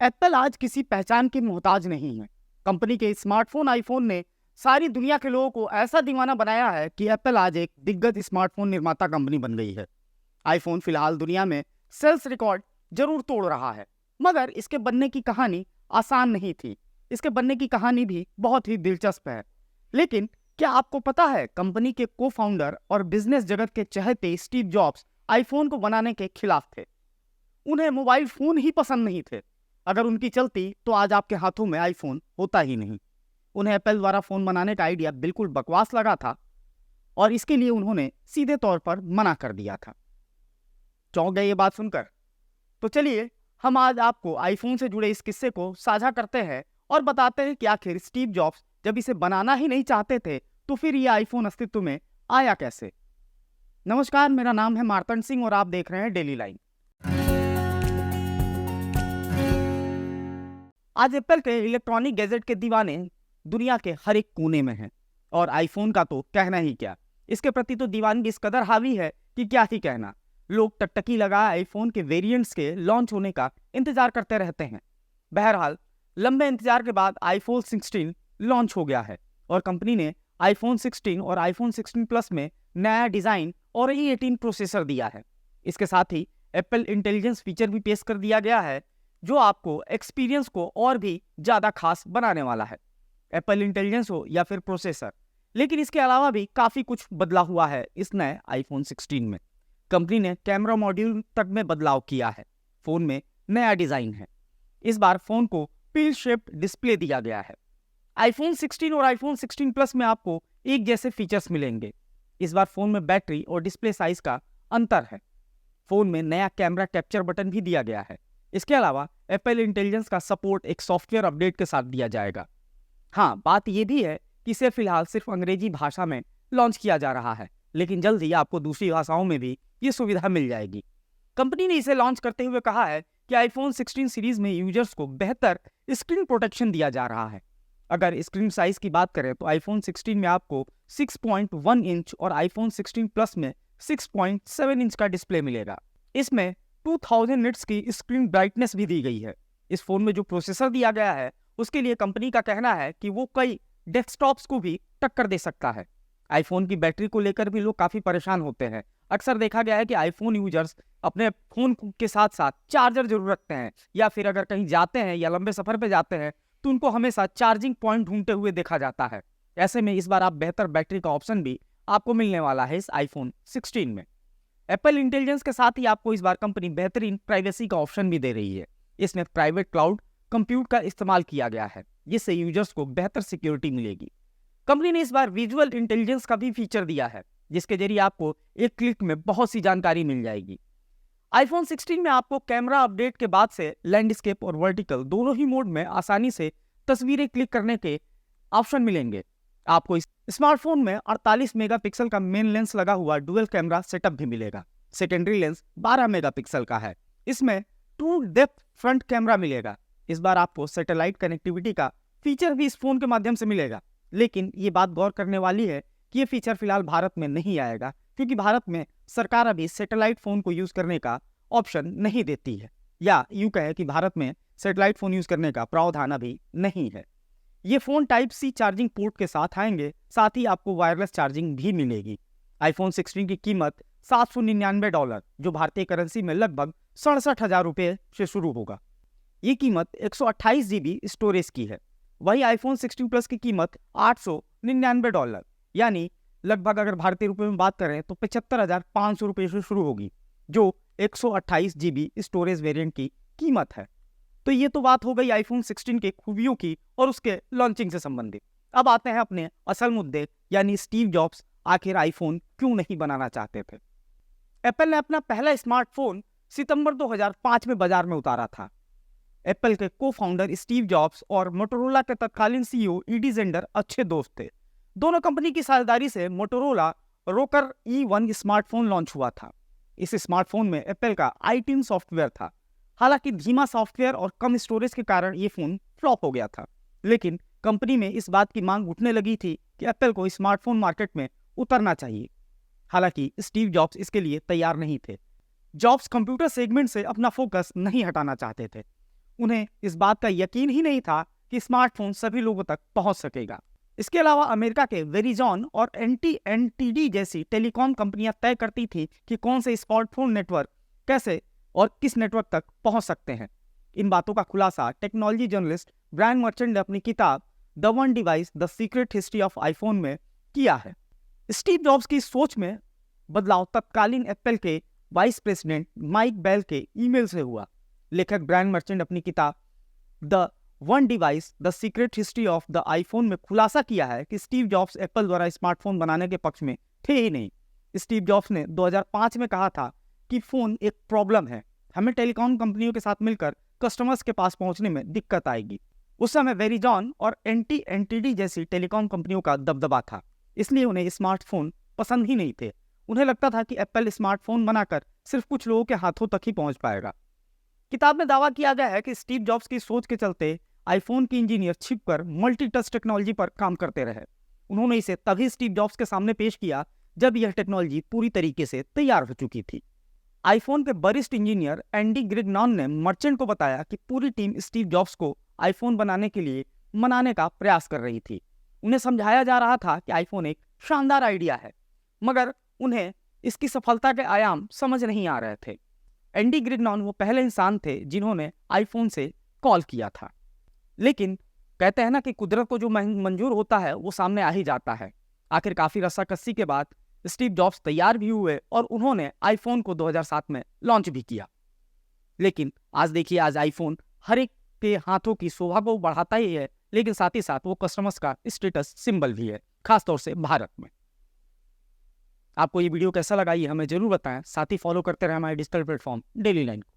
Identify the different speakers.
Speaker 1: Apple आज किसी पहचान की मोहताज नहीं है। कंपनी के स्मार्टफोन आईफोन ने सारी दुनिया के लोगों को ऐसा दीवाना बनाया है कि एप्पल आज एक दिग्गज स्मार्टफोन निर्माता कंपनी बन गई है। आईफोन फिलहाल दुनिया में सेल्स रिकॉर्ड जरूर तोड़ रहा है, मगर इसके बनने की कहानी आसान नहीं थी। इसके बनने की कहानी भी बहुत ही दिलचस्प है। लेकिन क्या आपको पता है, कंपनी के को फाउंडर और बिजनेस जगत के चहेते स्टीव जॉब्स आईफोन को बनाने के खिलाफ थे। उन्हें मोबाइल फोन ही पसंद नहीं थे। अगर उनकी चलती तो आज आपके हाथों में आईफोन होता ही नहीं। उन्हें एप्पल द्वारा फोन बनाने का आइडिया बिल्कुल बकवास लगा था और इसके लिए उन्होंने सीधे तौर पर मना कर दिया था। चौंक गए ये बात सुनकर? तो चलिए हम आज आपको आईफोन से जुड़े इस किस्से को साझा करते हैं और बताते हैं कि आखिर स्टीव जॉब्स जब इसे बनाना ही नहीं चाहते थे तो फिर ये आईफोन अस्तित्व में आया कैसे। नमस्कार, मेरा नाम है मार्तंड सिंह और आप देख रहे हैं डेली लाइन। आज एप्पल के इलेक्ट्रॉनिक गैजेट के दीवाने दुनिया के हर एक कोने में हैं और आईफोन का तो कहना ही क्या। इसके प्रति तो दीवानगी इस कदर हावी है कि क्या ही कहना। लोग टकटकी लगाए आईफोन के वेरिएंट्स के लॉन्च होने का इंतजार करते रहते हैं। बहरहाल लंबे इंतजार के बाद आईफोन 16 लॉन्च हो गया है और कंपनी ने आईफोन 16 और आईफोन 16 प्लस में नया डिजाइन और E18 प्रोसेसर दिया है। इसके साथ ही एप्पल इंटेलिजेंस फीचर भी पेश कर दिया गया है जो आपको एक्सपीरियंस को और भी ज्यादा खास बनाने वाला है। एप्पल इंटेलिजेंस हो या फिर प्रोसेसर, लेकिन इसके अलावा भी काफी कुछ बदला हुआ है इस नए आईफोन 16 में। कंपनी ने कैमरा मॉड्यूल तक में बदलाव किया है। फोन में नया डिजाइन है। इस बार फोन को पिल शेप्ड डिस्प्ले दिया गया है। आईफोन 16 और आईफोन 16 प्लस में आपको एक जैसे फीचर्स मिलेंगे। इस बार फोन में बैटरी और डिस्प्ले साइज का अंतर है। फोन में नया कैमरा कैप्चर बटन भी दिया गया है। इसके अलावा एप्पल इंटेलिजेंस का सपोर्ट एक सॉफ्टवेयर अपडेट के साथ दिया जाएगा। हाँ, बात यह भी है कि इसे फिलहाल सिर्फ अंग्रेजी भाषा में लॉन्च किया जा रहा है, लेकिन जल्द ही आपको दूसरी भाषाओं में भी ये सुविधा मिल जाएगी। कंपनी ने इसे लॉन्च करते हुए कहा है कि आईफोन 16 सीरीज में यूजर्स को बेहतर स्क्रीन प्रोटेक्शन दिया जा रहा है। अगर स्क्रीन साइज की बात करें तो आईफोन 16 में आपको 6.1 इंच और आईफोन 16 प्लस में 6.7 इंच का डिस्प्ले मिलेगा। इसमें 2000 निट्स की स्क्रीन ब्राइटनेस भी दी गई है। इस फोन में जो प्रोसेसर दिया गया है उसके लिए कंपनी का कहना है कि वो कई डेस्कटॉप्स को भी टक्कर दे सकता है। आईफोन की बैटरी को लेकर भी लोग काफी परेशान होते हैं। अक्सर देखा गया है कि आईफोन यूजर्स अपने फोन के साथ साथ चार्जर जरूर रखते हैं, या फिर अगर कहीं जाते हैं या लंबे सफर पे जाते हैं तो उनको हमेशा चार्जिंग पॉइंट ढूंढते हुए देखा जाता है। ऐसे में इस बार आप बेहतर बैटरी का ऑप्शन भी आपको मिलने वाला है इस आईफोन 16 में। एप्पल इंटेलिजेंस के साथ ही आपको इस बार कंपनी बेहतरीन प्राइवेसी का ऑप्शन भी दे रही है। इसमें प्राइवेट क्लाउड कंप्यूट का इस्तेमाल किया गया है, जिससे यूजर्स को बेहतर सिक्योरिटी मिलेगी। कंपनी ने इस बार विजुअल इंटेलिजेंस का भी फीचर दिया है, जिसके जरिए आपको एक क्लिक में बहुत सी जानकारी मिल जाएगी। आईफोन 16 में आपको कैमरा अपडेट के बाद से लैंडस्केप और वर्टिकल दोनों ही मोड में आसानी से तस्वीरें क्लिक करने के ऑप्शन मिलेंगे। आपको इस स्मार्टफोन में 48 मेगापिक्सल का मेन लेंस लगा हुआ डुअल कैमरा सेटअप भी मिलेगा। सेकेंडरी लेंस 12 मेगापिक्सल का है। इसमें ट्रू डेप्थ फ्रंट कैमरा मिलेगा। इस बार आपको सैटेलाइट कनेक्टिविटी का फीचर भी इस फोन के माध्यम से मिलेगा, लेकिन ये बात गौर करने वाली है कि ये फीचर फिलहाल भारत में नहीं आएगा, क्योंकि भारत में सरकार अभी सैटेलाइट फोन को यूज करने का ऑप्शन नहीं देती है, या यूं कहे कि भारत में सैटेलाइट फोन यूज करने का प्रावधान अभी नहीं है। ये phone type C charging port के साथ आएंगे, साथ ही आपको वायरलेस चार्जिंग भी मिलेगी। आईफोन 16 की कीमत $799, जो भारतीय करेंसी में लगभग 67,000 रुपये से शुरू होगा। ये कीमत 128 GB स्टोरेज की है। वही आईफोन 16 प्लस की कीमत $899, यानी लगभग अगर भारतीय रुपये में बात करें तो 75,500 रुपये से शुरू होगी, जो 128 GB स्टोरेज वेरिएंट की कीमत है। तो ये तो बात हो गई आईफोन 16 के खूबियों की और उसके लॉन्चिंग से संबंधित। अब आते हैं अपने असल मुद्दे, यानी स्टीव जॉब्स आखिर आईफोन क्यों नहीं बनाना चाहते थे। एप्पल ने अपना पहला स्मार्टफोन सितंबर 2005 में बाजार में उतारा था। एप्पल के को फाउंडर स्टीव जॉब्स और मोटोरोला के तत्कालीन CEO ईडी जेंडर अच्छे दोस्त थे। दोनों कंपनी की साझेदारी से मोटोरोला रोकर E1 स्मार्टफोन लॉन्च हुआ था। इस स्मार्टफोन में एप्पल का i10 सॉफ्टवेयर था। हालांकि धीमा सॉफ्टवेयर और कम स्टोरेज के कारण ये फोन फ्लॉप हो गया था, लेकिन कंपनी में इस बात की मांग उठने लगी थी कि एप्पल को स्मार्टफोन मार्केट में उतरना चाहिए। हालांकि स्टीव जॉब्स इसके लिए तैयार नहीं थे। जॉब्स कंप्यूटर सेगमेंट से अपना फोकस नहीं हटाना चाहते थे। उन्हें इस बात का यकीन ही नहीं था कि स्मार्टफोन सभी लोगों तक पहुंच सकेगा। इसके अलावा अमेरिका के वेरिजॉन और एनटीडी जैसी टेलीकॉम कंपनियां तय करती थी कि कौन से स्मार्टफोन नेटवर्क कैसे और किस नेटवर्क तक पहुंच सकते हैं। इन बातों का खुलासा टेक्नोलॉजी जर्नलिस्ट ब्रायन मर्चेंट ने अपनी किताब the one device the secret history of iPhone में किया है। स्टीव जॉब्स की सोच में बदलाव तत्कालीन एप्पल के वाइस प्रेसिडेंट माइक बेल के ईमेल से हुआ। लेखक ब्रायन मर्चेंट अपनी किताब the one device the secret history of the iPhone में खुलासा किया है कि स्टीव जॉब्स एप्पल द्वारा स्मार्टफोन बनाने के पक्ष में थे ही नहीं। स्टीव जॉब्स ने 2005 में कहा था कि फोन एक प्रॉब्लम है, हमें टेलीकॉम कंपनियों के साथ मिलकर कस्टमर्स के पास पहुंचने में दिक्कत आएगी। उस समय वेरिजॉन और एनटीडी जैसी टेलीकॉम कंपनियों का दबदबा था, इसलिए उन्हें स्मार्टफोन पसंद ही नहीं थे। उन्हें लगता था कि एप्पल स्मार्टफोन बनाकर सिर्फ कुछ लोगों के हाथों तक ही पहुंच पाएगा। किताब में दावा किया गया है कि स्टीव जॉब्स की सोच के चलते आईफोन के इंजीनियर छिपकर मल्टी टच टेक्नोलॉजी पर काम करते रहे। उन्होंने इसे तभी स्टीव जॉब्स के सामने पेश किया जब यह टेक्नोलॉजी पूरी तरीके से तैयार हो चुकी थी। आईफोन के वरिष्ठ इंजीनियर एंडी ग्रिगनॉन ने मर्चेंट को बताया कि पूरी टीम स्टीव जॉब्स को आईफोन बनाने के लिए मनाने का प्रयास कर रही थी। उन्हें समझाया जा रहा था कि आईफोन एक शानदार आइडिया है, मगर उन्हें इसकी सफलता के आयाम समझ नहीं आ रहे थे। एंडी ग्रिगनॉन वो पहले इंसान थे जिन्होंने आईफोन से कॉल किया था। लेकिन कहते हैं ना कि कुदरत को जो मंजूर होता है वो सामने आ ही जाता है। आखिर काफी रस्साकस्सी के बाद स्टीव जॉब्स तैयार भी हुए और उन्होंने आईफोन को 2007 में लॉन्च भी किया। लेकिन आज देखिए, आज आईफोन हर एक के हाथों की शोभा को बढ़ाता ही है, लेकिन साथ ही साथ वो कस्टमर्स का स्टेटस सिंबल भी है, खासतौर से भारत में। आपको ये वीडियो कैसा लगा ये हमें जरूर बताएं। साथ ही फॉलो करते रहे हमारे डिजिटल प्लेटफॉर्म डेली लाइन को।